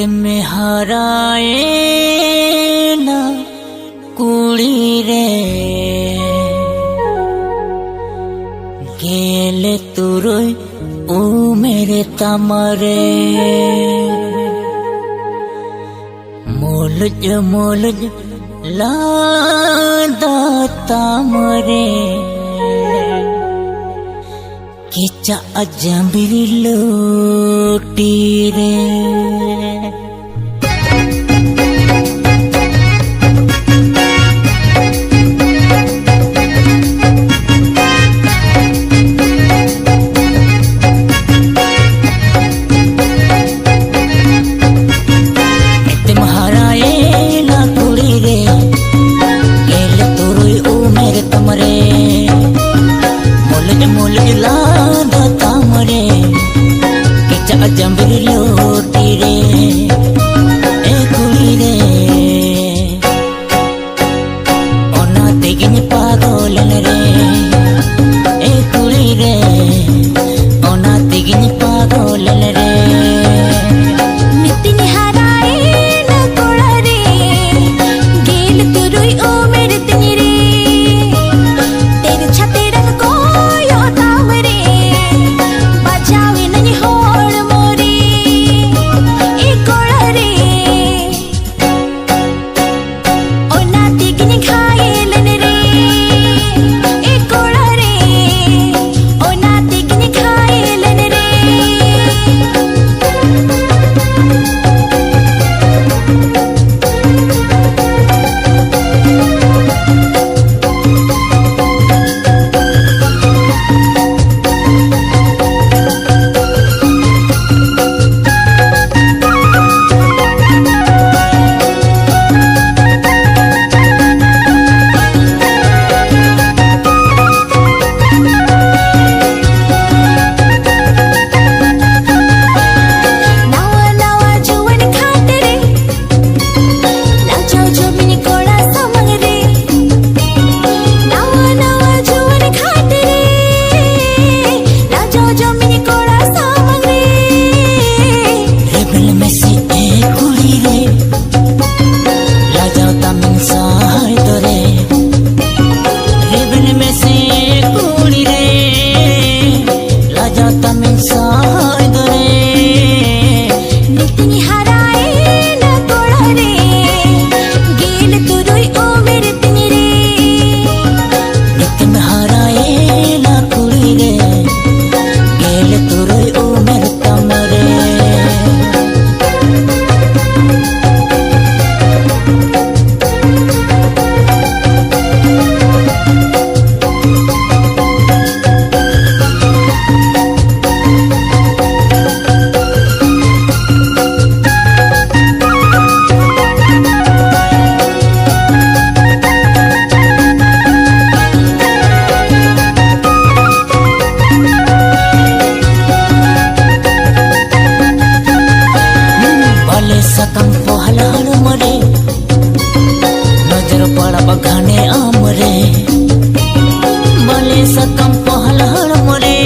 में हराए ना कुड़ी रे गेले तुरुई ओ मेरे तमरे मोलज लादा तमरे किचा अजंबरी लोटी रे जंबरी लोटी रे ए कुड़ी रे ओना तेगिन पागलन रे ए कुड़ी रे ओना तेगिन पागलन रे नितिन हराए ना कोड़ा रे गेल तुरुई ओ मेरे तनी रे तेरे छाते रंग को यो तावरे बजावे नहीं हो सकम पहल मरे नजर पड़ा बगाने आमरे भले सकम पहल मरे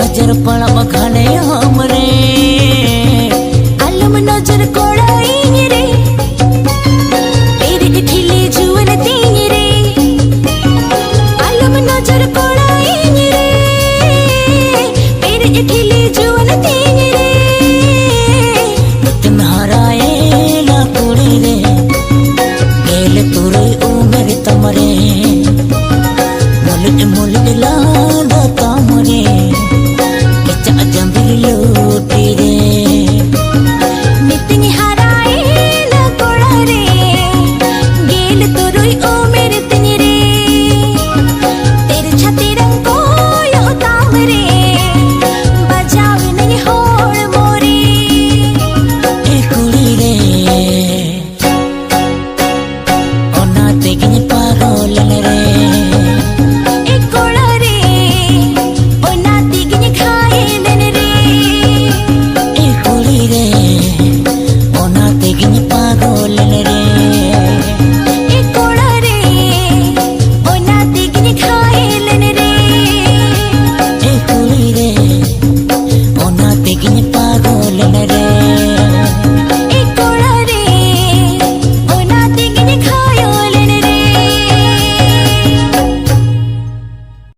नजर पड़ा बगाने आमरे अलम नजर कोड़ाई रे तेरे ठिले जुवन तीन रे अलम नजर कोड़ाई रे तेरे ठिले जुवन तीन रे तमरे मोलज लादा तमरे किचा जंबरी लोटी रे नितिन हराए ना कोड़ा रे गेल तुरुई ओ मेरे तनी रे तेरे छाते रंग को यो तावरे बजावे नहीं होड़ मोरे ए कुड़ी रे ओना तेगिन पागल